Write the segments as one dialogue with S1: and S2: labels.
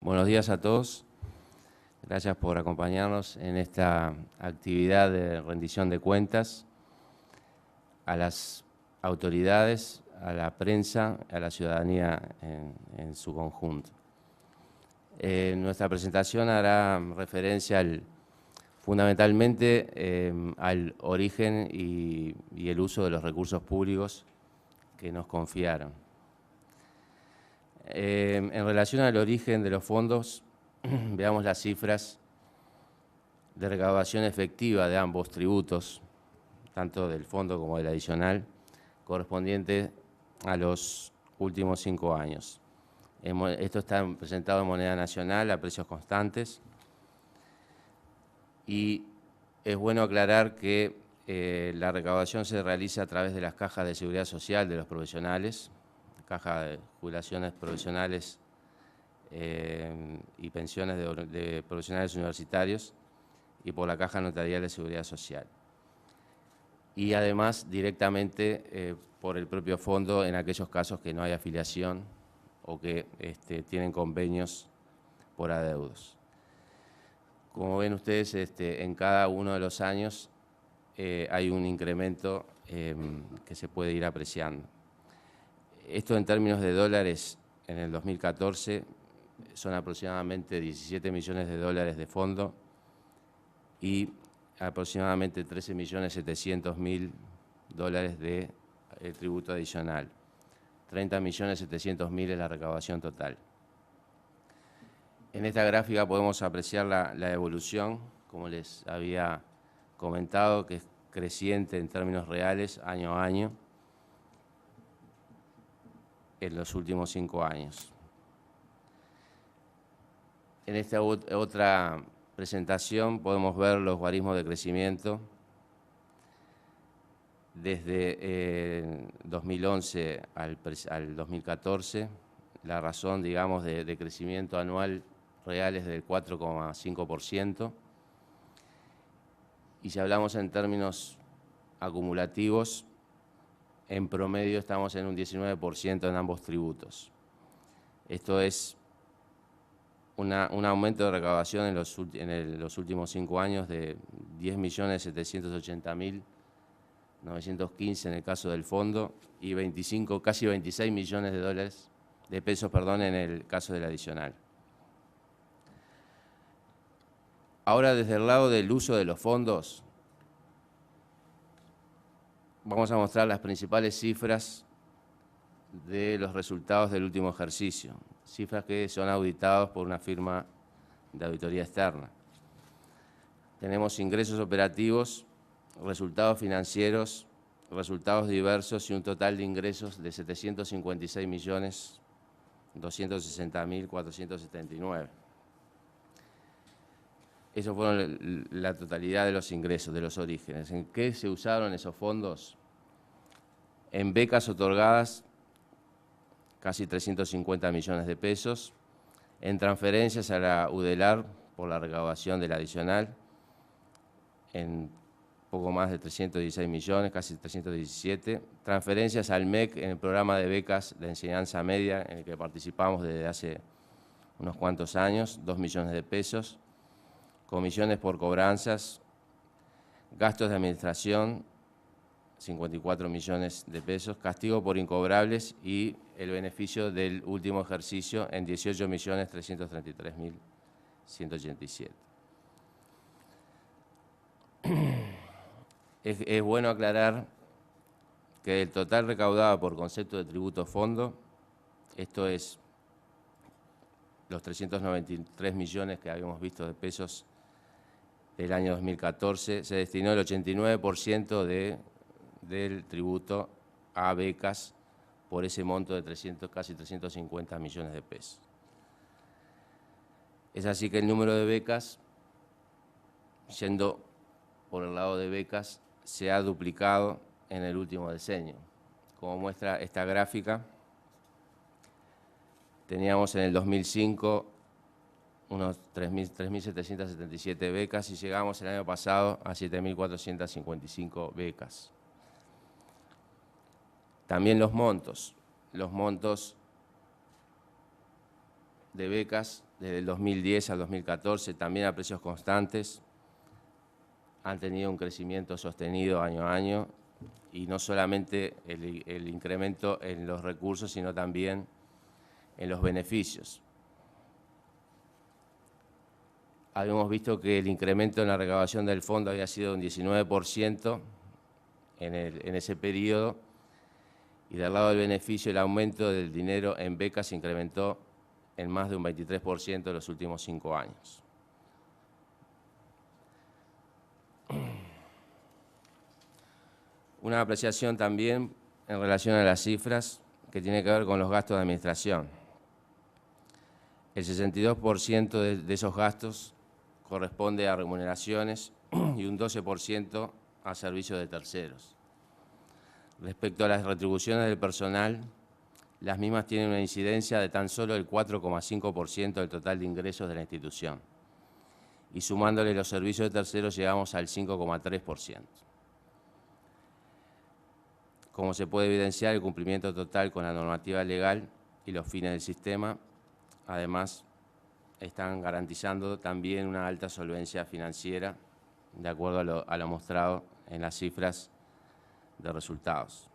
S1: Buenos días a todos. Gracias por acompañarnos en esta actividad de rendición de cuentas a las autoridades, a la prensa, a la ciudadanía en su conjunto. Nuestra presentación hará referencia fundamentalmente al origen y el uso de los recursos públicos que nos confiaron. En relación al origen de los fondos, veamos las cifras de recaudación efectiva de ambos tributos, tanto del fondo como del adicional, correspondiente a los últimos 5 años. Esto está presentado en moneda nacional a precios constantes y es bueno aclarar que la recaudación se realiza a través de las cajas de seguridad social de los profesionales, caja de jubilaciones profesionales y pensiones de profesionales universitarios y por la caja notarial de seguridad social. Y además directamente por el propio fondo en aquellos casos que no hay afiliación o que tienen convenios por adeudos. Como ven ustedes, en cada uno de los años hay un incremento que se puede ir apreciando. Esto en términos de dólares, en el 2014 son aproximadamente 17 millones de dólares de fondo y aproximadamente 13.700.000 dólares de tributo adicional. 30.700.000 es la recaudación total. En esta gráfica podemos apreciar la evolución, como les había comentado, que es creciente en términos reales año a año en los últimos 5 años. En esta otra presentación podemos ver los guarismos de crecimiento desde 2011 al 2014. La razón, digamos, de crecimiento anual real es del 4,5%. Y si hablamos en términos acumulativos, en promedio estamos en un 19% en ambos tributos. Esto es un aumento de recaudación en los últimos 5 años de 10.780.915 en el caso del fondo y casi 26 millones de pesos en el caso del adicional. Ahora, desde el lado del uso de los fondos, vamos a mostrar las principales cifras de los resultados del último ejercicio, cifras que son auditados por una firma de auditoría externa. Tenemos ingresos operativos, resultados financieros, resultados diversos y un total de ingresos de 756.260.479. Esos fueron la totalidad de los ingresos, de los orígenes. ¿En qué se usaron esos fondos? En becas otorgadas, casi 350 millones de pesos. En transferencias a la UDELAR por la recaudación del adicional, en poco más de 316 millones, casi 317. Transferencias al MEC en el programa de becas de enseñanza media en el que participamos desde hace unos cuantos años, 2 millones de pesos. Comisiones por cobranzas, gastos de administración, 54 millones de pesos, castigo por incobrables y el beneficio del último ejercicio en 18.333.187. Es bueno aclarar que el total recaudado por concepto de tributo fondo, esto es los 393 millones que habíamos visto de pesos del año 2014, se destinó el 89% del tributo a becas por ese monto de casi 350 millones de pesos. Es así que el número de becas, yendo por el lado de becas, se ha duplicado en el último decenio. Como muestra esta gráfica, teníamos en el 2005 unos 3.777 becas y llegamos el año pasado a 7.455 becas. También los montos de becas desde el 2010 al 2014, también a precios constantes, han tenido un crecimiento sostenido año a año, y no solamente el incremento en los recursos, sino también en los beneficios. Habíamos visto que el incremento en la recaudación del fondo había sido un 19% en ese periodo, y del lado del beneficio el aumento del dinero en becas se incrementó en más de un 23% en los últimos 5 años. Una apreciación también en relación a las cifras que tiene que ver con los gastos de administración. El 62% de esos gastos corresponde a remuneraciones y un 12% a servicios de terceros. Respecto a las retribuciones del personal, las mismas tienen una incidencia de tan solo el 4,5% del total de ingresos de la institución. Y sumándole los servicios de terceros llegamos al 5,3%. Como se puede evidenciar, el cumplimiento total con la normativa legal y los fines del sistema, además, están garantizando también una alta solvencia financiera, de acuerdo a lo mostrado en las cifras de resultados.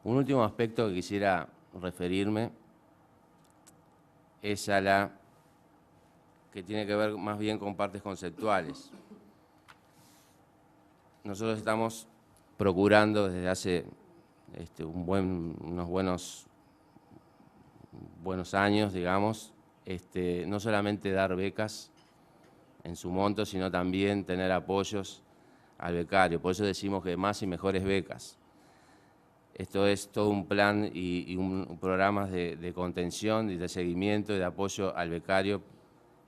S1: Un último aspecto que quisiera referirme es a la que tiene que ver más bien con partes conceptuales. Nosotros estamos procurando desde hace unos buenos años, digamos, no solamente dar becas en su monto, sino también tener apoyos al becario. Por eso decimos que más y mejores becas. Esto es todo un plan y un programa de contención y de seguimiento y de apoyo al becario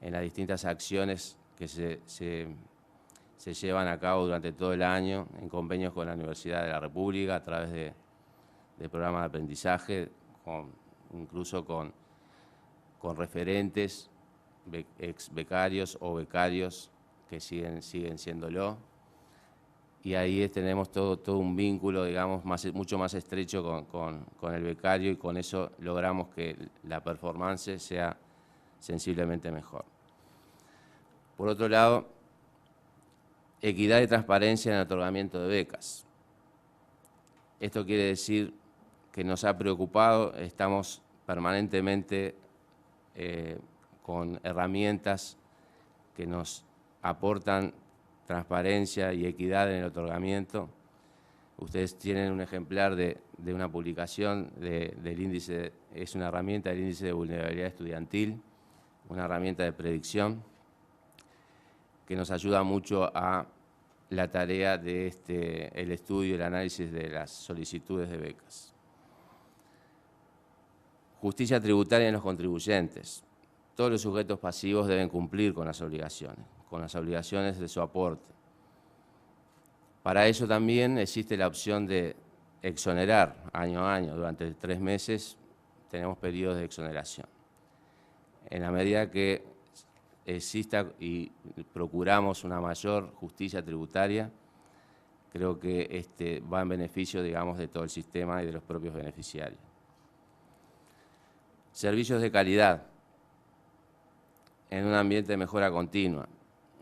S1: en las distintas acciones que se llevan a cabo durante todo el año en convenios con la Universidad de la República a través de programas de aprendizaje, incluso con referentes, ex becarios o becarios que siguen siéndolo. Y ahí tenemos todo un vínculo, digamos, mucho más estrecho con el becario, y con eso logramos que la performance sea sensiblemente mejor. Por otro lado, equidad y transparencia en el otorgamiento de becas. Esto quiere decir que nos ha preocupado, estamos permanentemente con herramientas que nos aportan transparencia y equidad en el otorgamiento. Ustedes tienen un ejemplar de una publicación del índice, es una herramienta del índice de vulnerabilidad estudiantil, una herramienta de predicción que nos ayuda mucho a la tarea de el estudio y el análisis de las solicitudes de becas. Justicia tributaria en los contribuyentes. Todos los sujetos pasivos deben cumplir con las obligaciones de su aporte. Para ello también existe la opción de exonerar año a año. Durante 3 meses tenemos periodos de exoneración. En la medida que exista y procuramos una mayor justicia tributaria, creo que va en beneficio, digamos, de todo el sistema y de los propios beneficiarios. Servicios de calidad en un ambiente de mejora continua.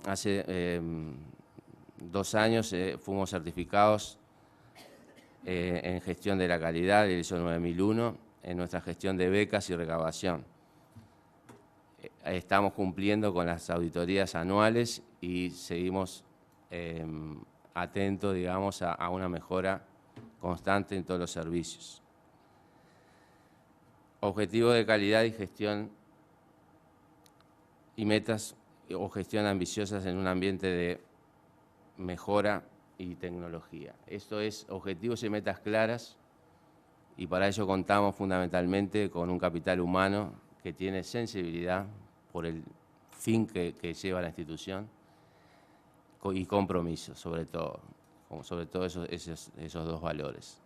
S1: Hace 2 años fuimos certificados en gestión de la calidad, el ISO 9001, en nuestra gestión de becas y recaudación. Estamos cumpliendo con las auditorías anuales y seguimos atentos, digamos, a una mejora constante en todos los servicios. Objetivos de calidad y gestión y metas o gestión ambiciosas en un ambiente de mejora y tecnología. Esto es objetivos y metas claras, y para ello contamos fundamentalmente con un capital humano que tiene sensibilidad por el fin que lleva la institución y compromiso, sobre todo esos 2 valores.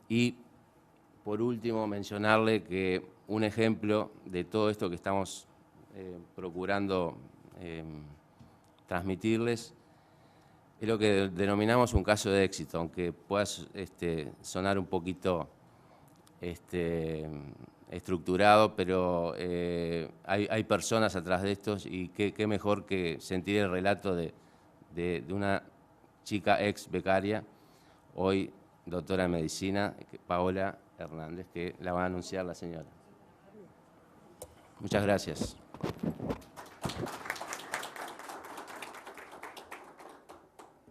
S1: Y por último, mencionarle que un ejemplo de todo esto que estamos procurando transmitirles es lo que denominamos un caso de éxito, aunque pueda sonar un poquito estructurado, pero hay personas atrás de estos y qué mejor que sentir el relato de una chica ex becaria, hoy doctora en medicina, Paola Hernández, que la va a anunciar la señora. Muchas gracias.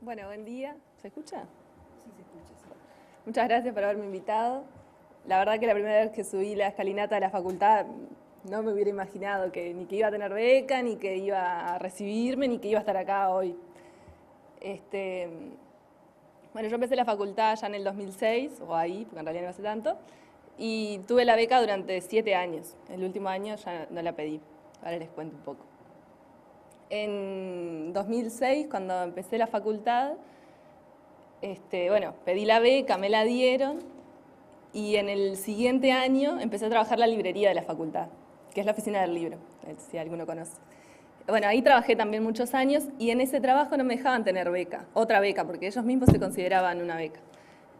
S2: Bueno, buen día. ¿Se escucha? Sí, se escucha. Sí. Muchas gracias por haberme invitado. La verdad que la primera vez que subí la escalinata de la facultad no me hubiera imaginado ni que iba a tener beca, ni que iba a recibirme, ni que iba a estar acá hoy. Bueno, yo empecé la facultad ya en el 2006, o ahí, porque en realidad no hace tanto, y tuve la beca durante 7 años. El último año ya no la pedí. Ahora les cuento un poco. En 2006, cuando empecé la facultad, bueno, pedí la beca, me la dieron, y en el siguiente año empecé a trabajar en la librería de la facultad, que es la oficina del libro, si alguno conoce. Bueno, ahí trabajé también muchos años y en ese trabajo no me dejaban tener beca, otra beca, porque ellos mismos se consideraban una beca.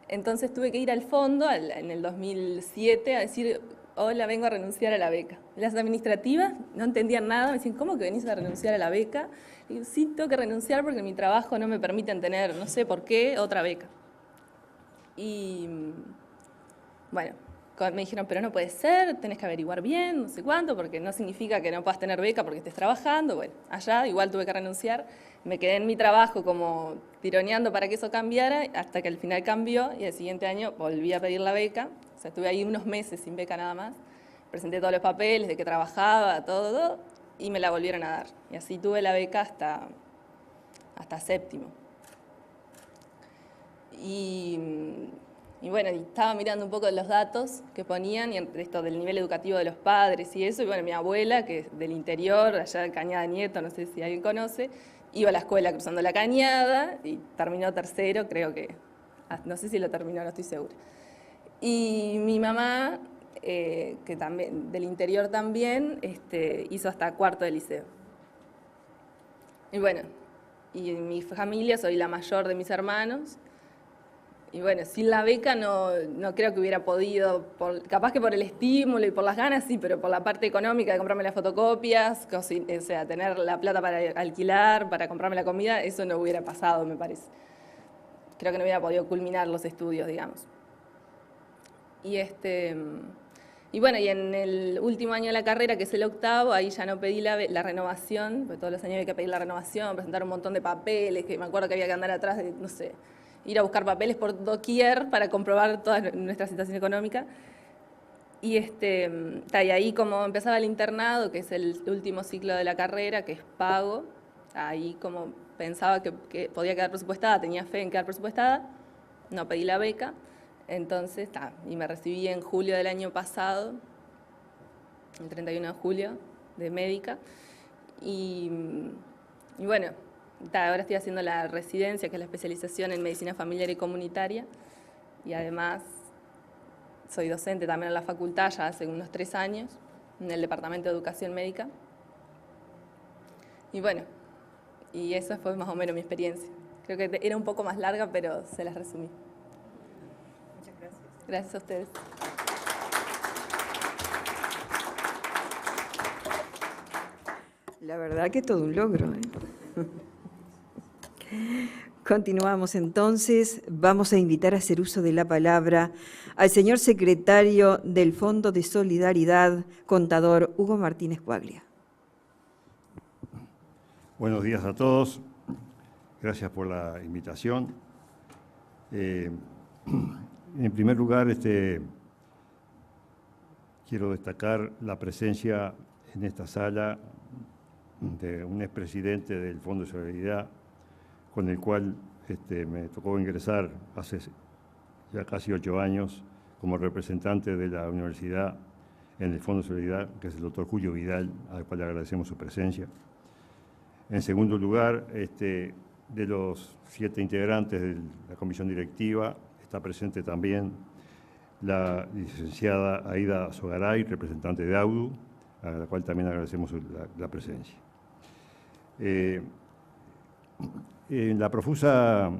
S2: Entonces tuve que ir al fondo en el 2007 a decir, hola, vengo a renunciar a la beca. Las administrativas no entendían nada, me decían, ¿cómo que venís a renunciar a la beca? Y digo, sí, tengo que renunciar porque mi trabajo no me permiten tener, no sé por qué, otra beca. Y bueno, me dijeron, pero no puede ser, tenés que averiguar bien, no sé cuánto, porque no significa que no puedas tener beca porque estés trabajando. Bueno, allá igual tuve que renunciar, me quedé en mi trabajo como tironeando para que eso cambiara, hasta que al final cambió y el siguiente año volví a pedir la beca. O sea, estuve ahí unos meses sin beca nada más, presenté todos los papeles de que trabajaba, todo, y me la volvieron a dar. Y así tuve la beca hasta séptimo. Y bueno, estaba mirando un poco los datos que ponían, y esto del nivel educativo de los padres y eso, y bueno, mi abuela, que es del interior, allá de Cañada Nieto, no sé si alguien conoce, iba a la escuela cruzando la Cañada y terminó tercero, creo que, no sé si lo terminó, no estoy segura. Y mi mamá, que también, del interior también, hizo hasta cuarto de liceo. Y bueno, y en mi familia soy la mayor de mis hermanos. Y bueno, sin la beca no creo que hubiera podido, capaz que por el estímulo y por las ganas, sí, pero por la parte económica de comprarme las fotocopias, o sea, tener la plata para alquilar, para comprarme la comida, eso no hubiera pasado, me parece. Creo que no hubiera podido culminar los estudios, digamos. Y bueno, y en el último año de la carrera, que es el octavo, ahí ya no pedí la renovación, porque todos los años había que pedir la renovación, presentar un montón de papeles, que me acuerdo que había que andar atrás de, no sé, ir a buscar papeles por doquier para comprobar toda nuestra situación económica. Y ahí como empezaba el internado, que es el último ciclo de la carrera, que es pago, ahí como pensaba que podía quedar presupuestada, tenía fe en quedar presupuestada, no pedí la beca, entonces, y me recibí en julio del año pasado, el 31 de julio, de médica, y bueno, ahora estoy haciendo la residencia, que es la especialización en medicina familiar y comunitaria, y además soy docente también en la facultad ya hace unos 3 años, en el Departamento de Educación Médica. Y bueno, y esa fue más o menos mi experiencia. Creo que era un poco más larga, pero se las resumí. Muchas gracias. Gracias a ustedes.
S3: La verdad que todo un logro, ¿eh? Continuamos entonces. Vamos a invitar a hacer uso de la palabra al señor secretario del Fondo de Solidaridad, contador Hugo Martínez Cuaglia.
S4: Buenos días a todos. Gracias por la invitación. En primer lugar, quiero destacar la presencia en esta sala de un expresidente del Fondo de Solidaridad, con el cual me tocó ingresar hace ya casi 8 años como representante de la universidad en el Fondo de Solidaridad, que es el doctor Julio Vidal, al cual le agradecemos su presencia. En segundo lugar, de los 7 integrantes de la comisión directiva, está presente también la licenciada Aida Sogaray, representante de AUDU, a la cual también agradecemos la presencia. En la profusa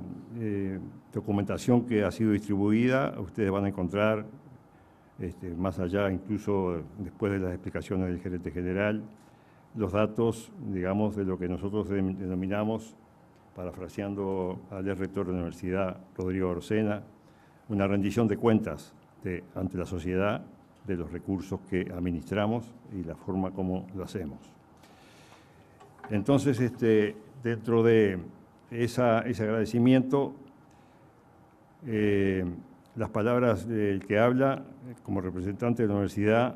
S4: documentación que ha sido distribuida, ustedes van a encontrar más allá incluso después de las explicaciones del gerente general, los datos, digamos, de lo que nosotros denominamos, parafraseando al rector de la Universidad, Rodrigo Arocena, una rendición de cuentas ante la sociedad de los recursos que administramos y la forma como lo hacemos. Entonces, dentro de ese agradecimiento, las palabras del que habla, como representante de la universidad,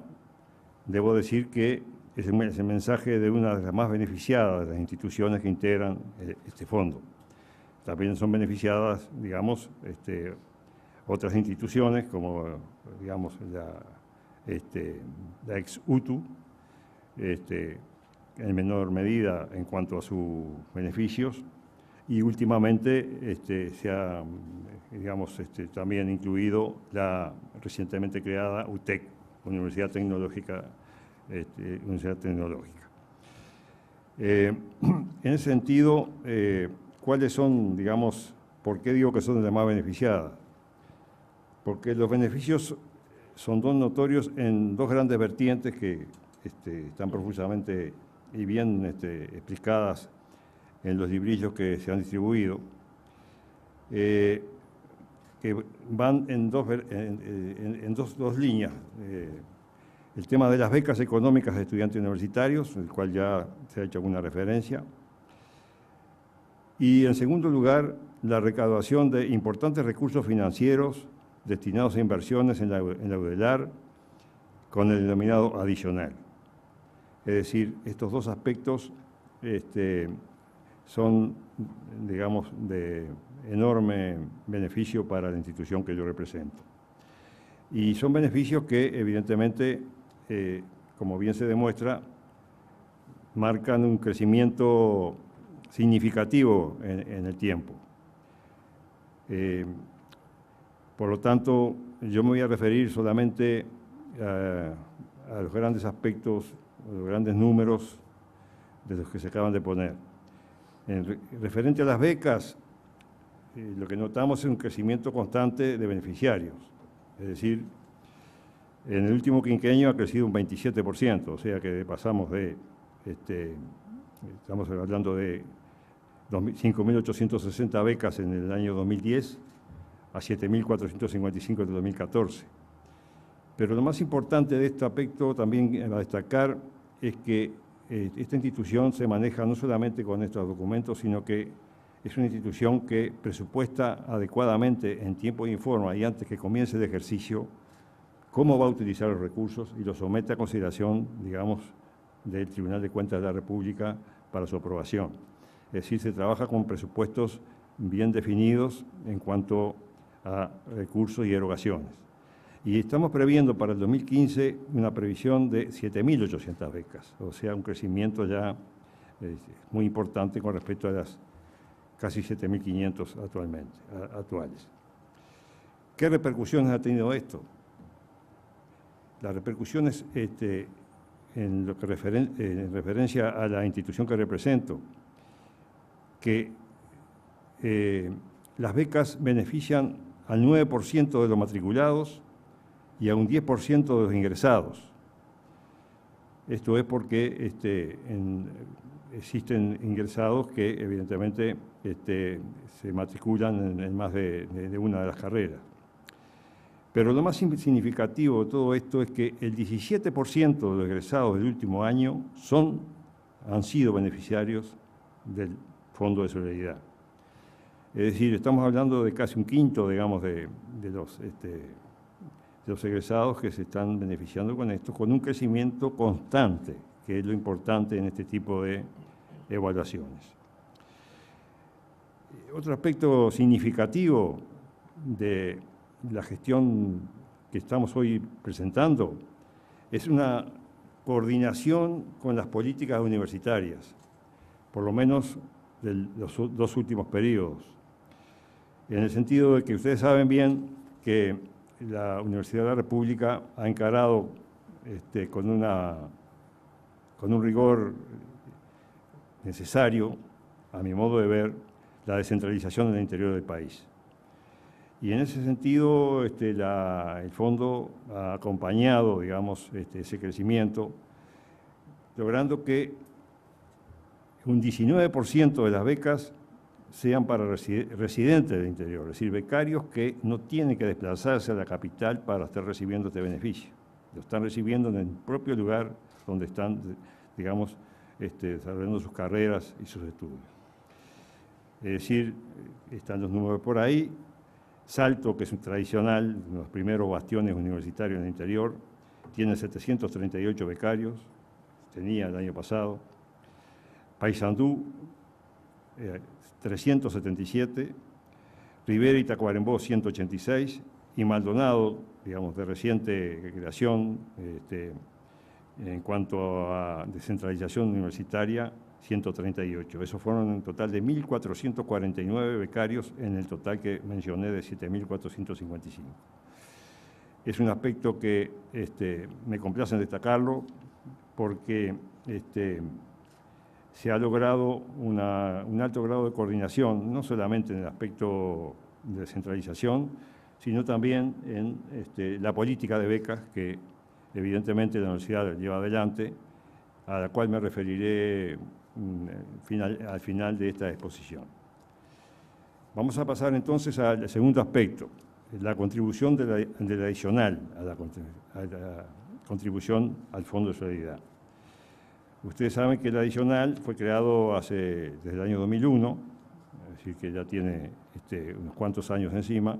S4: debo decir que es el mensaje de una de las más beneficiadas de las instituciones que integran este fondo. También son beneficiadas, digamos, otras instituciones como, digamos, la ex-UTU, en menor medida en cuanto a sus beneficios, y últimamente se ha, digamos, también incluido la recientemente creada UTEC, Universidad Tecnológica. En ese sentido, ¿cuáles son, digamos, por qué digo que son las más beneficiadas? Porque los beneficios son dos notorios en dos grandes vertientes que están profusamente y bien explicadas en los librillos que se han distribuido, que van en dos líneas. El tema de las becas económicas de estudiantes universitarios, el cual ya se ha hecho alguna referencia. Y en segundo lugar, la recaudación de importantes recursos financieros destinados a inversiones en la UDELAR con el denominado adicional. Es decir, estos dos aspectos son, digamos, de enorme beneficio para la institución que yo represento. Y son beneficios que, evidentemente, como bien se demuestra, marcan un crecimiento significativo en el tiempo. Por lo tanto, yo me voy a referir solamente a los grandes aspectos, a los grandes números de los que se acaban de poner. Referente a las becas, lo que notamos es un crecimiento constante de beneficiarios. Es decir, en el último quinquenio ha crecido un 27%, o sea que pasamos de, estamos hablando de 5.860 becas en el año 2010 a 7.455 en el 2014. Pero lo más importante de este aspecto también a destacar es que esta institución se maneja no solamente con estos documentos, sino que es una institución que presupuesta adecuadamente en tiempo y en forma y antes que comience el ejercicio cómo va a utilizar los recursos y los somete a consideración, digamos, del Tribunal de Cuentas de la República para su aprobación. Es decir, se trabaja con presupuestos bien definidos en cuanto a recursos y erogaciones. Y estamos previendo para el 2015 una previsión de 7.800 becas, o sea, un crecimiento ya muy importante con respecto a las casi 7.500 actuales. ¿Qué repercusiones ha tenido esto? Las repercusiones en lo que en referencia a la institución que represento, que las becas benefician al 9% de los matriculados y a un 10% de los ingresados. Esto es porque existen ingresados que evidentemente se matriculan en más de una de las carreras. Pero lo más significativo de todo esto es que el 17% de los egresados del último año han sido beneficiarios del Fondo de Solidaridad. Es decir, estamos hablando de casi un quinto, digamos, de los egresados que se están beneficiando con esto, con un crecimiento constante, que es lo importante en este tipo de evaluaciones. Otro aspecto significativo de la gestión que estamos hoy presentando es una coordinación con las políticas universitarias, por lo menos de los dos últimos periodos, en el sentido de que ustedes saben bien que la Universidad de la República ha encarado con un rigor necesario, a mi modo de ver, la descentralización en el interior del país. Y en ese sentido, el fondo ha acompañado, digamos, ese crecimiento, logrando que un 19% de las becas sean para residentes del interior, es decir, becarios que no tienen que desplazarse a la capital para estar recibiendo este beneficio. Lo están recibiendo en el propio lugar donde están, digamos, desarrollando sus carreras y sus estudios. Es decir, están los números por ahí. Salto, que es un tradicional, uno de los primeros bastiones universitarios en el interior, tiene 738 becarios, tenía el año pasado. Paysandú, 377, Rivera y Tacuarembó, 186, y Maldonado, digamos, de reciente creación, en cuanto a descentralización universitaria, 138. Esos fueron un total de 1.449 becarios en el total que mencioné de 7.455. Es un aspecto que me complace en destacarlo porque se ha logrado un alto grado de coordinación, no solamente en el aspecto de descentralización, sino también en la política de becas que evidentemente la universidad lleva adelante, a la cual me referiré al final de esta exposición. Vamos a pasar entonces al segundo aspecto, la contribución de la adicional a la contribución al Fondo de Solidaridad. Ustedes saben que el adicional fue creado desde el año 2001, es decir, que ya tiene unos cuantos años encima,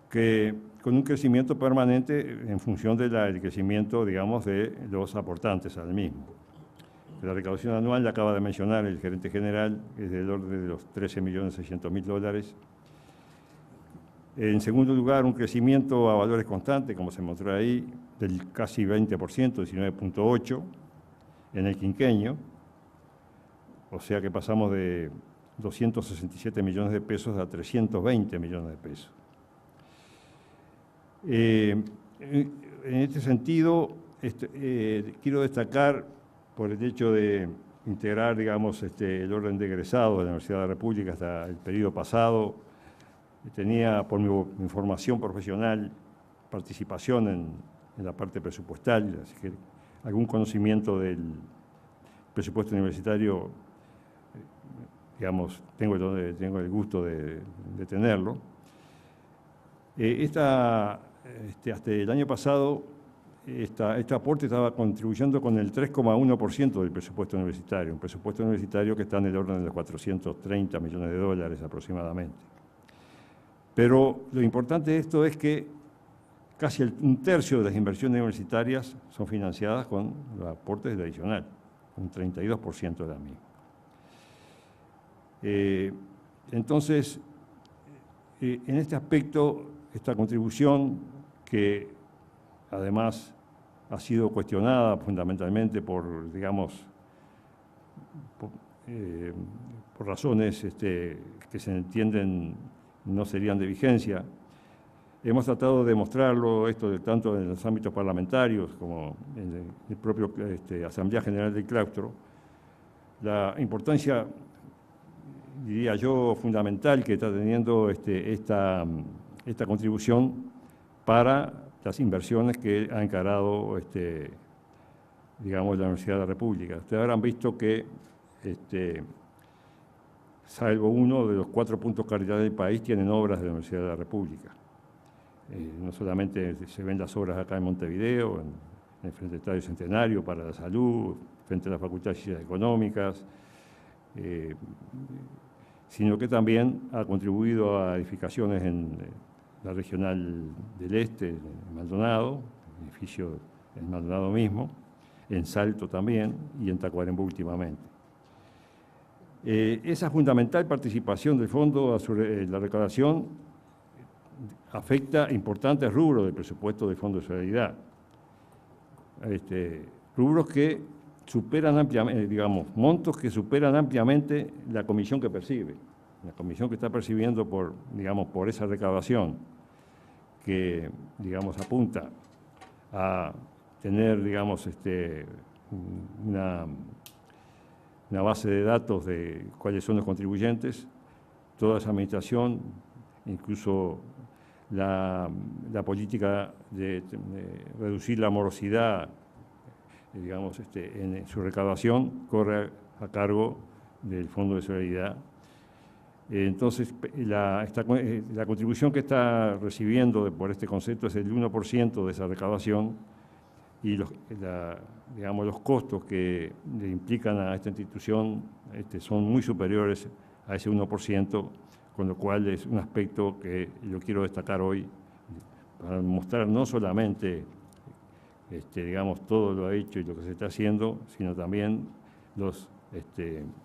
S4: que con un crecimiento permanente en función del crecimiento, digamos, de los aportantes al mismo. La recaudación anual, la acaba de mencionar el gerente general, es del orden de los $13.600.000. En segundo lugar, un crecimiento a valores constantes, como se mostró ahí, del casi 20%, 19.8%, en el quinquenio, o sea que pasamos de 267 millones de pesos a 320 millones de pesos. En este sentido, quiero destacar, por el hecho de integrar, digamos, el orden de egresados de la Universidad de la República hasta el periodo pasado, tenía, por mi formación profesional, participación en la parte presupuestal, así que algún conocimiento del presupuesto universitario, digamos, tengo el gusto de tenerlo. Hasta el año pasado, este aporte estaba contribuyendo con el 3,1% del presupuesto universitario, un presupuesto universitario que está en el orden de los $430 millones aproximadamente. Pero lo importante de esto es que casi un tercio de las inversiones universitarias son financiadas con los aportes de adicional, un 32% de la misma. Entonces, en este aspecto, esta contribución que además ha sido cuestionada fundamentalmente por, digamos, por razones que se entienden no serían de vigencia. Hemos tratado de demostrarlo, tanto en los ámbitos parlamentarios como en el propio Asamblea General del Claustro, la importancia, diría yo, fundamental que está teniendo esta contribución para las inversiones que ha encarado, digamos, la Universidad de la República. Ustedes habrán visto que, salvo uno de los 4 puntos cardinales del país, tienen obras de la Universidad de la República. No solamente se ven las obras acá en Montevideo, en el Frente del Estadio Centenario para la Salud, frente a la Facultad de Ciencias Económicas, sino que también ha contribuido a edificaciones en la Regional del Este, en Maldonado, edificio en Maldonado mismo, en Salto también y en Tacuarembó últimamente. Esa fundamental participación del fondo a la recaudación afecta importantes rubros del presupuesto del Fondo de Solidaridad. Rubros que superan ampliamente, digamos, montos que superan ampliamente la comisión que percibe, la comisión que está percibiendo por esa recaudación, que, digamos, apunta a tener, digamos, una base de datos de cuáles son los contribuyentes. Toda esa administración incluso la política de reducir la morosidad, digamos, en su recaudación, corre a cargo del Fondo de Solidaridad. Entonces, la contribución que está recibiendo por este concepto es el 1% de esa recaudación, y digamos, los costos que le implican a esta institución son muy superiores a ese 1%, con lo cual es un aspecto que yo quiero destacar hoy para mostrar no solamente digamos, todo lo hecho y lo que se está haciendo, sino también los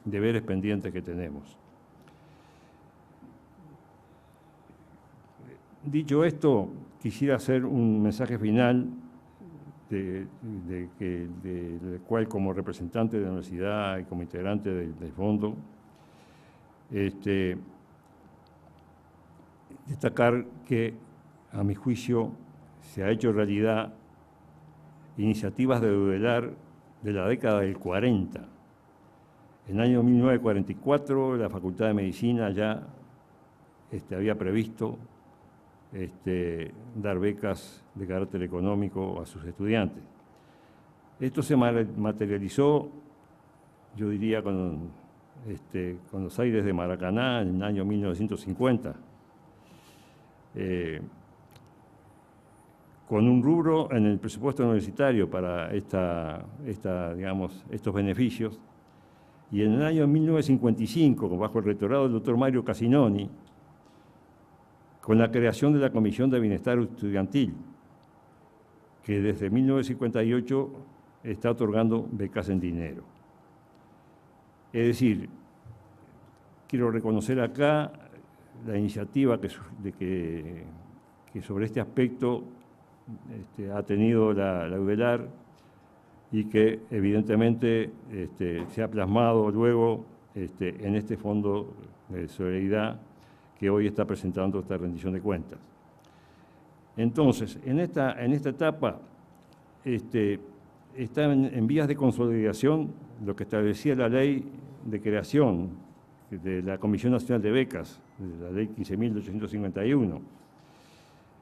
S4: deberes pendientes que tenemos. Dicho esto, quisiera hacer un mensaje final del cual, como representante de la universidad y como integrante del fondo, destacar que, a mi juicio, se ha hecho realidad iniciativas de Eudelar de la década del 40. En el año 1944, la Facultad de Medicina ya había previsto dar becas de carácter económico a sus estudiantes. Esto se materializó, yo diría, con los aires de Maracaná en el año 1950, con un rubro en el presupuesto universitario para digamos, estos beneficios. Y en el año 1955, bajo el rectorado del doctor Mario Casinoni, con la creación de la Comisión de Bienestar Estudiantil, que desde 1958 está otorgando becas en dinero. Es decir, quiero reconocer acá la iniciativa que sobre este aspecto ha tenido la Eudelar, y que evidentemente se ha plasmado luego en este Fondo de Solidaridad que hoy está presentando esta rendición de cuentas. Entonces, en esta etapa está en vías de consolidación lo que establecía la ley de creación de la Comisión Nacional de Becas, de la ley 15.851,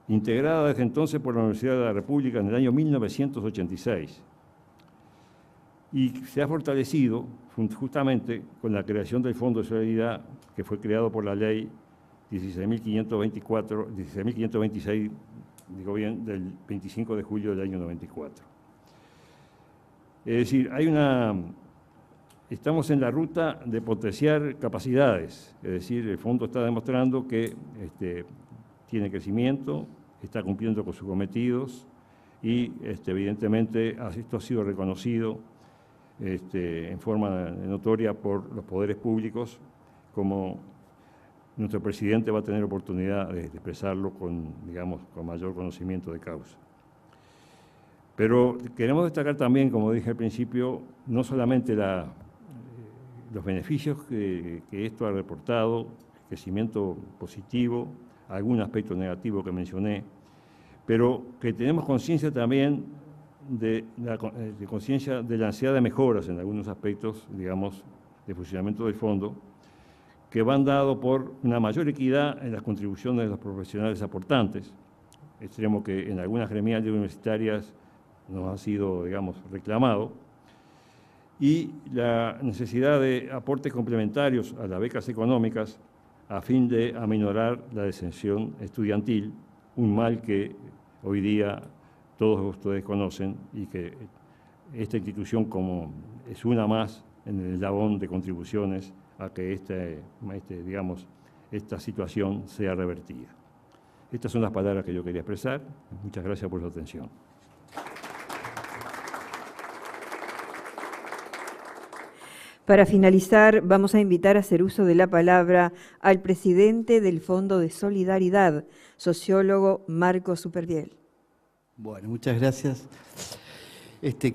S4: integrada desde entonces por la Universidad de la República en el año 1986. Y se ha fortalecido justamente con la creación del Fondo de Solidaridad, que fue creado por la ley 16.526, digo bien, del 25 de julio del año 94. Es decir, estamos en la ruta de potenciar capacidades, es decir, el fondo está demostrando que tiene crecimiento, está cumpliendo con sus cometidos y evidentemente esto ha sido reconocido en forma notoria por los poderes públicos, como nuestro presidente va a tener oportunidad de expresarlo con mayor conocimiento de causa. Pero queremos destacar también, como dije al principio, no solamente los beneficios que esto ha reportado, el crecimiento positivo, algún aspecto negativo que mencioné, pero que tenemos conciencia también de la ansiedad de mejoras en algunos aspectos, digamos, de funcionamiento del fondo, que van dados por una mayor equidad en las contribuciones de los profesionales aportantes, extremo que en algunas gremiales universitarias nos ha sido, digamos, reclamado, y la necesidad de aportes complementarios a las becas económicas a fin de aminorar la deserción estudiantil, un mal que hoy día todos ustedes conocen y que esta institución como es una más en el eslabón de contribuciones a que esta situación sea revertida. Estas son las palabras que yo quería expresar. Muchas gracias por su atención.
S3: Para finalizar, vamos a invitar a hacer uso de la palabra al presidente del Fondo de Solidaridad, sociólogo Marcos Supervielle.
S5: Bueno, muchas gracias.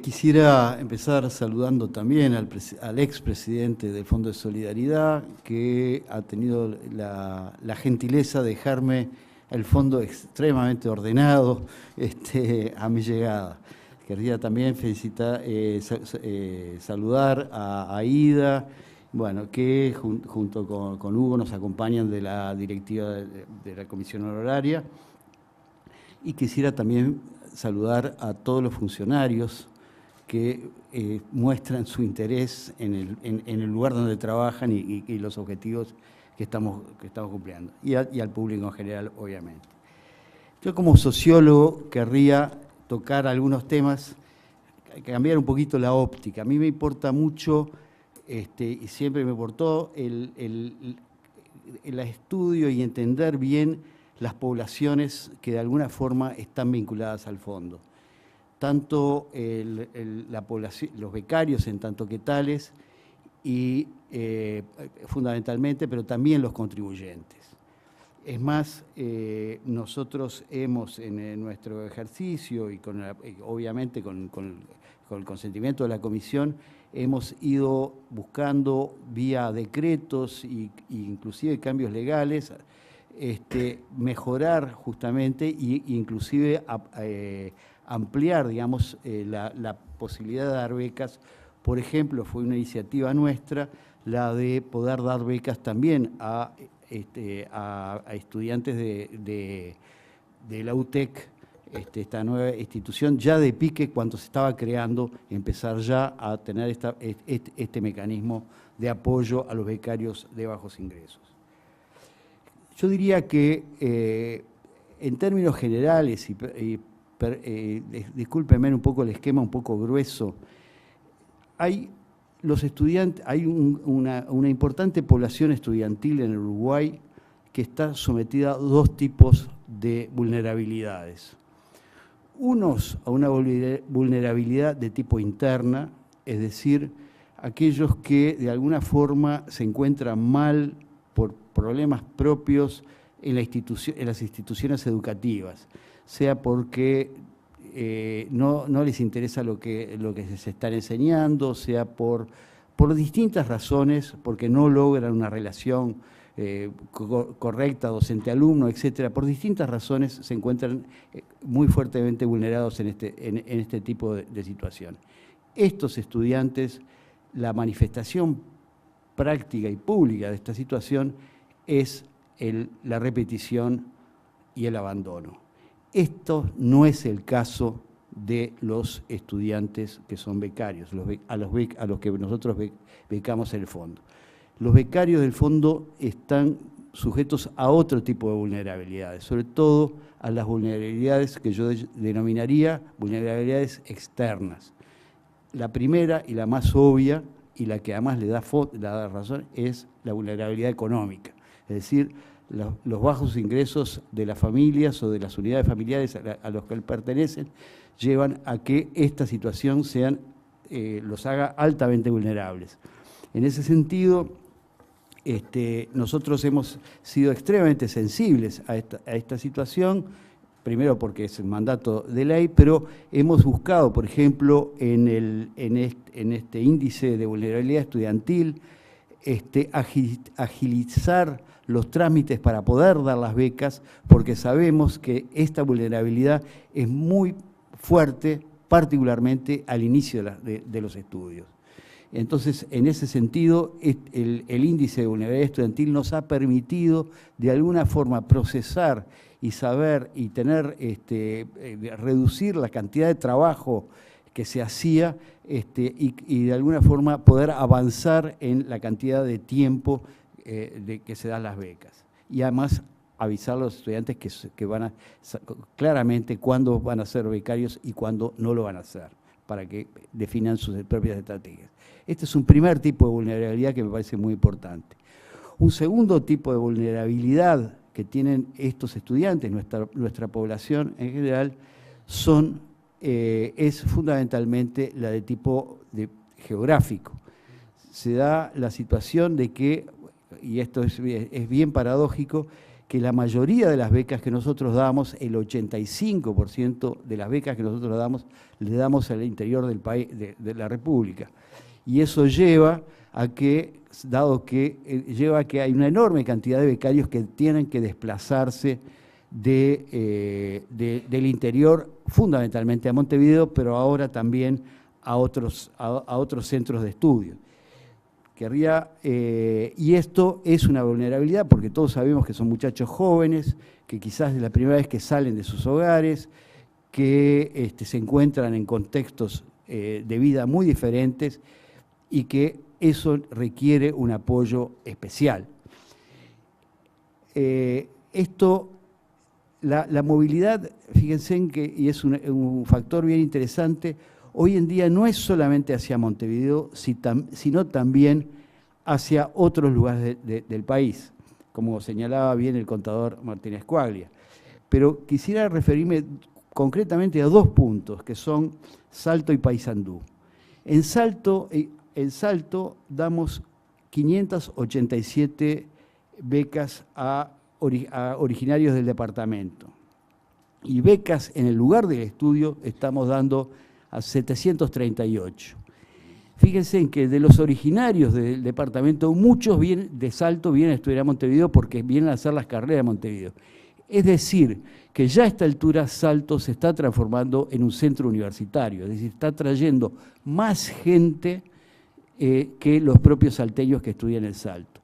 S5: Quisiera empezar saludando también al expresidente del Fondo de Solidaridad, que ha tenido la gentileza de dejarme el fondo extremadamente ordenado a mi llegada. Quería también saludar a Aida bueno, que junto con Hugo nos acompañan de la directiva de la Comisión Honoraria. Y quisiera también saludar a todos los funcionarios que muestran su interés en el lugar donde trabajan y los objetivos que estamos cumpliendo, y al público en general, obviamente. Yo como sociólogo querría tocar algunos temas, cambiar un poquito la óptica. A mí me importa mucho, y siempre me importó, el estudio y entender bien las poblaciones que de alguna forma están vinculadas al fondo. Tanto la población, los becarios en tanto que tales, y fundamentalmente, pero también los contribuyentes. Es más, nosotros hemos en nuestro ejercicio y obviamente con el consentimiento de la Comisión, hemos ido buscando vía decretos e inclusive cambios legales, mejorar justamente e inclusive ampliar, digamos, la posibilidad de dar becas. Por ejemplo, fue una iniciativa nuestra la de poder dar becas también a estudiantes de la UTEC, esta nueva institución, ya de pique cuando se estaba creando, empezar ya a tener este mecanismo de apoyo a los becarios de bajos ingresos. Yo diría que en términos generales, discúlpenme un poco el esquema un poco grueso, hay una importante población estudiantil en el Uruguay que está sometida a dos tipos de vulnerabilidades. Unos a una vulnerabilidad de tipo interna, es decir, aquellos que de alguna forma se encuentran mal por problemas propios en las instituciones educativas, sea porque no les interesa lo que se están enseñando, sea por distintas razones, porque no logran una relación correcta docente-alumno, etcétera. Por distintas razones se encuentran muy fuertemente vulnerados en este tipo de situación. Estos estudiantes, la manifestación práctica y pública de esta situación es la repetición y el abandono. Esto no es el caso de los estudiantes que son becarios, a los que nosotros becamos en el fondo. Los becarios del fondo están sujetos a otro tipo de vulnerabilidades, sobre todo a las vulnerabilidades que yo denominaría vulnerabilidades externas. La primera y la más obvia, y la que además le da razón, es la vulnerabilidad económica, es decir, los bajos ingresos de las familias o de las unidades familiares a los que pertenecen llevan a que esta situación los haga altamente vulnerables. En ese sentido, nosotros hemos sido extremadamente sensibles a esta situación, primero porque es el mandato de ley, pero hemos buscado, por ejemplo, en este índice de vulnerabilidad estudiantil, agilizar los trámites para poder dar las becas, porque sabemos que esta vulnerabilidad es muy fuerte, particularmente al inicio de los estudios. Entonces, en ese sentido, el índice de vulnerabilidad estudiantil nos ha permitido, de alguna forma, procesar y saber y reducir la cantidad de trabajo que se hacía y de alguna forma poder avanzar en la cantidad de tiempo que se dan las becas. Y además avisar a los estudiantes que van a claramente cuándo van a ser becarios y cuándo no lo van a hacer, para que definan sus propias estrategias. Este es un primer tipo de vulnerabilidad que me parece muy importante. Un segundo tipo de vulnerabilidad que tienen estos estudiantes, nuestra población en general, es fundamentalmente la de tipo geográfico. Se da la situación de que, y esto es bien paradójico, que la mayoría de las becas que nosotros damos, el 85% de las becas que nosotros damos, le damos al interior del país, de la República. Y eso lleva a que, hay una enorme cantidad de becarios que tienen que desplazarse del interior, fundamentalmente a Montevideo, pero ahora también a otros centros de estudio. Y esto es una vulnerabilidad porque todos sabemos que son muchachos jóvenes, que quizás es la primera vez que salen de sus hogares, que se encuentran en contextos de vida muy diferentes y que eso requiere un apoyo especial. La movilidad, fíjense en que, y es un factor bien interesante, hoy en día no es solamente hacia Montevideo, sino también hacia otros lugares del país, como señalaba bien el contador Martínez Cuaglia. Pero quisiera referirme concretamente a 2 puntos, que son Salto y Paysandú. En Salto damos 587 becas a originarios del departamento. Y becas en el lugar del estudio estamos dando a 738. Fíjense en que de los originarios del departamento, muchos de Salto vienen a estudiar a Montevideo porque vienen a hacer las carreras de Montevideo. Es decir, que ya a esta altura Salto se está transformando en un centro universitario, es decir, está trayendo más gente que los propios salteños que estudian en Salto.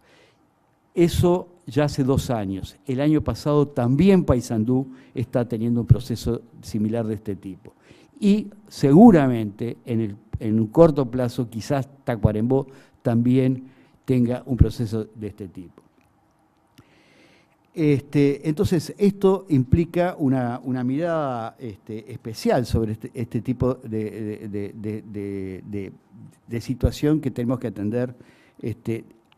S5: Eso ya hace 2 años. El año pasado también Paysandú está teniendo un proceso similar de este tipo. Y seguramente en un corto plazo quizás Tacuarembó también tenga un proceso de este tipo. Entonces, esto implica una mirada especial sobre este tipo de situación que tenemos que atender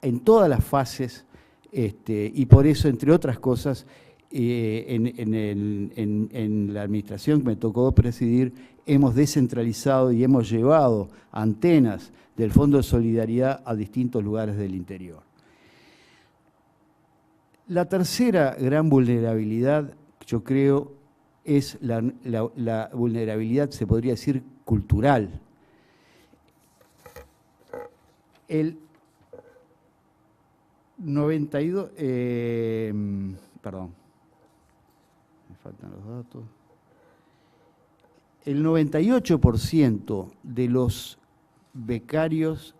S5: en todas las fases, y por eso, entre otras cosas, en la administración que me tocó presidir, hemos descentralizado y hemos llevado antenas del Fondo de Solidaridad a distintos lugares del interior. La tercera gran vulnerabilidad, yo creo, es la vulnerabilidad, se podría decir, cultural. El 92, perdón, me faltan los datos. El 98% de los becarios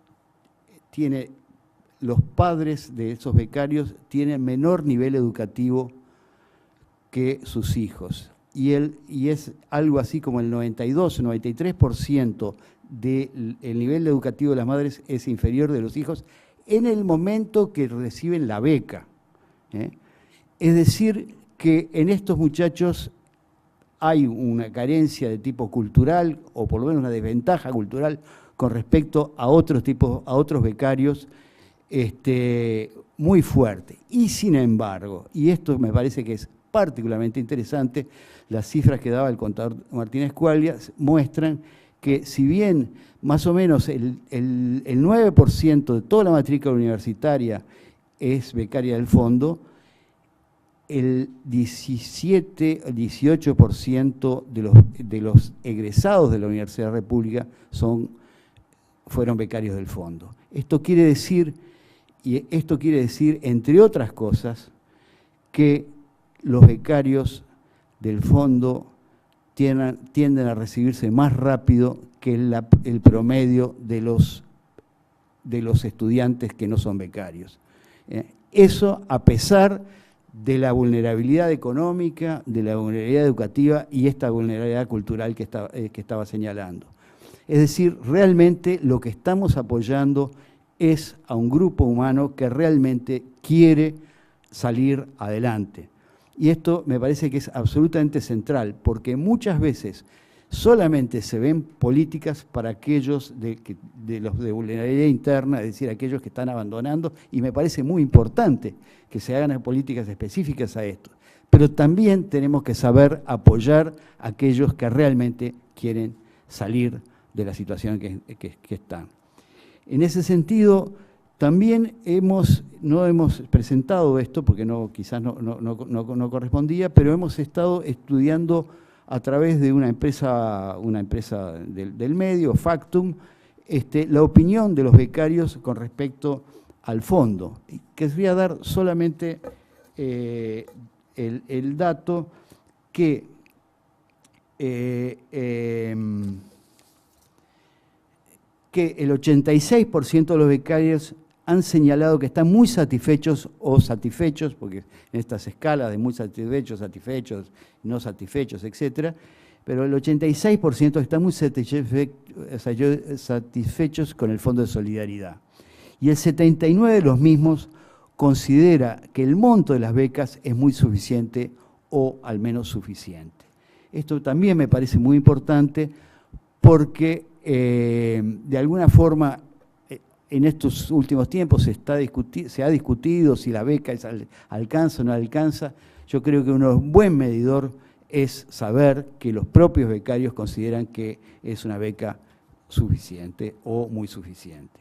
S5: los padres de esos becarios tienen menor nivel educativo que sus hijos. Y es algo así como el 92 o 93% del nivel educativo de las madres es inferior de los hijos en el momento que reciben la beca. Es decir, que en estos muchachos hay una carencia de tipo cultural, o por lo menos una desventaja cultural con respecto a otros becarios, muy fuerte. Y sin embargo, y esto me parece que es particularmente interesante, las cifras que daba el contador Martínez Cuaglia muestran que si bien más o menos el 9% de toda la matrícula universitaria es becaria del fondo, el 18% de los egresados de la Universidad República fueron becarios del fondo. Esto quiere decir, entre otras cosas, que los becarios del fondo tienden a recibirse más rápido que el promedio de los estudiantes que no son becarios. Eso a pesar de la vulnerabilidad económica, de la vulnerabilidad educativa y esta vulnerabilidad cultural que estaba señalando. Es decir, realmente lo que estamos apoyando es a un grupo humano que realmente quiere salir adelante. Y esto me parece que es absolutamente central, porque muchas veces solamente se ven políticas para aquellos de los de vulnerabilidad interna, es decir, aquellos que están abandonando, y me parece muy importante que se hagan políticas específicas a esto. Pero también tenemos que saber apoyar a aquellos que realmente quieren salir de la situación que están. En ese sentido, también no hemos presentado esto, porque quizás no correspondía, pero hemos estado estudiando a través de una empresa del medio, Factum, la opinión de los becarios con respecto al fondo. Querría dar solamente el dato que que el 86% de los becarios han señalado que están muy satisfechos o satisfechos, porque en estas escalas de muy satisfechos, satisfechos, no satisfechos, etcétera, pero el 86% están muy satisfechos con el Fondo de Solidaridad. Y el 79% de los mismos considera que el monto de las becas es muy suficiente o al menos suficiente. Esto también me parece muy importante porque de alguna forma en estos últimos tiempos se ha discutido si la beca alcanza o no alcanza. Yo creo que un buen medidor es saber que los propios becarios consideran que es una beca suficiente o muy suficiente.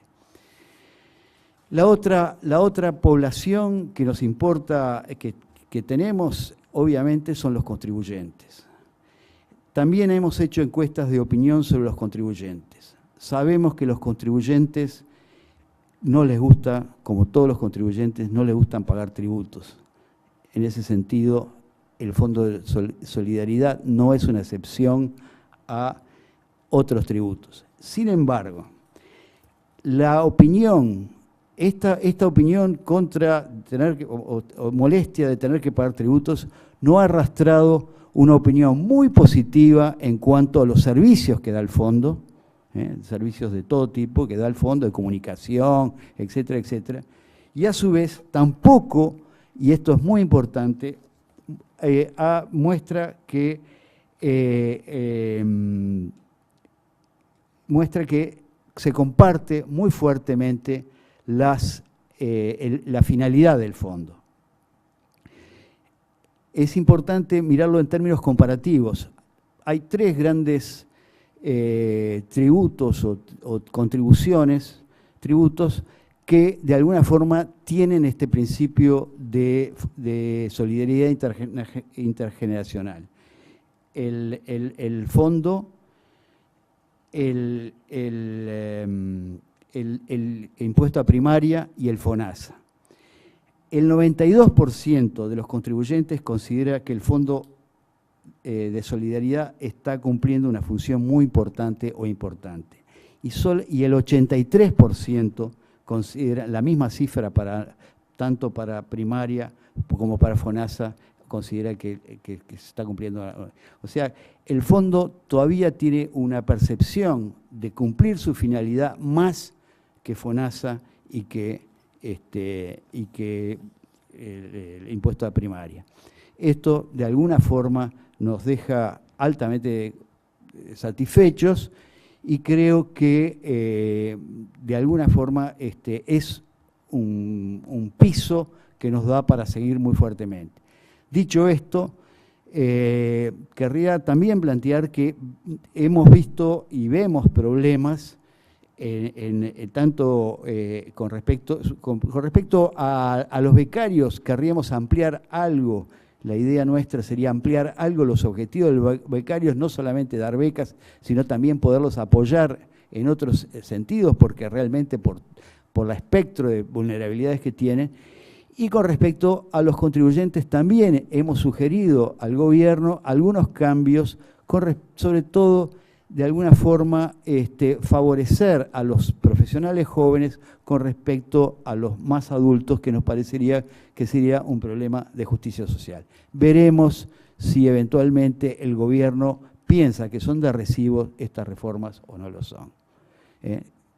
S5: La otra población que nos importa, que tenemos, obviamente, son los contribuyentes. También hemos hecho encuestas de opinión sobre los contribuyentes. Sabemos que los contribuyentes no les gusta, como todos los contribuyentes, no les gustan pagar tributos. En ese sentido, el Fondo de Solidaridad no es una excepción a otros tributos. Sin embargo, la opinión, esta opinión contra tener o molestia de tener que pagar tributos no ha arrastrado una opinión muy positiva en cuanto a los servicios que da el fondo, servicios de todo tipo que da el fondo, de comunicación, etcétera, etcétera. Y a su vez tampoco, y esto es muy importante, muestra que se comparte muy fuertemente la finalidad del fondo. Es importante mirarlo en términos comparativos. Hay tres grandes tributos o contribuciones, tributos que de alguna forma tienen este principio de solidaridad intergeneracional. El fondo, el impuesto a primaria y el FONASA. El 92% de los contribuyentes considera que el Fondo de Solidaridad está cumpliendo una función muy importante o importante. Y el 83% considera, la misma cifra tanto para primaria como para FONASA, considera que se está cumpliendo. O sea, el fondo todavía tiene una percepción de cumplir su finalidad más que FONASA y que el impuesto a primaria. Esto, de alguna forma, nos deja altamente satisfechos y creo que, de alguna forma, es un piso que nos da para seguir muy fuertemente. Dicho esto, querría también plantear que hemos visto y vemos problemas tanto con respecto a los becarios. Querríamos ampliar algo. La idea nuestra sería ampliar algo los objetivos de los becarios, no solamente dar becas, sino también poderlos apoyar en otros sentidos, porque realmente por el espectro de vulnerabilidades que tienen. Y con respecto a los contribuyentes también hemos sugerido al gobierno algunos cambios, sobre todo de alguna forma favorecer a los profesionales jóvenes con respecto a los más adultos, que nos parecería que sería un problema de justicia social. Veremos si eventualmente el gobierno piensa que son de recibo estas reformas o no lo son.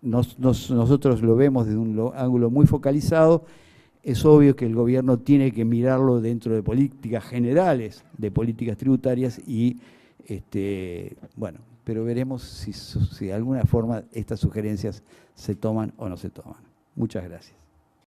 S5: Nosotros lo vemos desde un ángulo muy focalizado. Es obvio que el gobierno tiene que mirarlo dentro de políticas generales, de políticas tributarias y, bueno, pero veremos si de alguna forma estas sugerencias se toman o no se toman. Muchas gracias.